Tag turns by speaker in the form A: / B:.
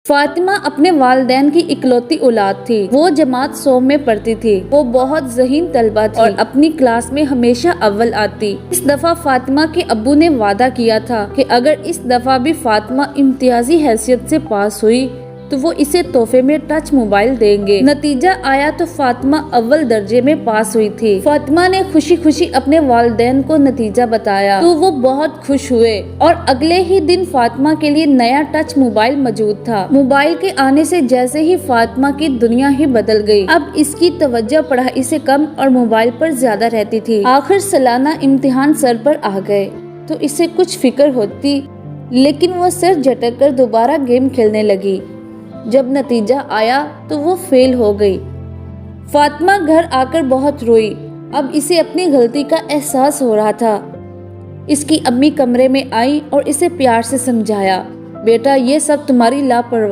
A: فاطمہ اپنے والدین کی اکلوتی اولاد تھی۔ وہ جماعت 100 میں پڑھتی تھی۔ وہ بہت ذہین طلبہ تھی اور اپنی کلاس میں ہمیشہ اول آتی۔ اس دفعہ فاطمہ کے ابو نے وعدہ کیا تھا کہ اگر اس دفعہ بھی فاطمہ امتیازی حیثیت سے پاس ہوئی تو وہ اسے تحفے میں ٹچ موبائل دیں گے۔ نتیجہ آیا تو فاطمہ اول درجے میں پاس ہوئی تھی۔ فاطمہ نے خوشی خوشی اپنے والدین کو نتیجہ بتایا تو وہ بہت خوش ہوئے اور اگلے ہی دن فاطمہ کے لیے نیا ٹچ موبائل موجود تھا۔ موبائل کے آنے سے جیسے ہی فاطمہ کی دنیا ہی بدل گئی۔ اب اس کی توجہ پڑھائی سے کم اور موبائل پر زیادہ رہتی تھی۔ آخر سالانہ امتحان سر پر آ گئے تو اسے کچھ فکر ہوتی، لیکن وہ سر جھٹک کر دوبارہ گیم کھیلنے لگی۔ جب نتیجہ آیا تو وہ فیل ہو گئی۔ فاطمہ گھر آ کر بہت روئی۔ اب اسے اپنی غلطی کا احساس ہو رہا تھا۔ اس کی امی کمرے میں آئی اور اسے پیار سے سمجھایا، بیٹا یہ سب تمہاری لاپرواہی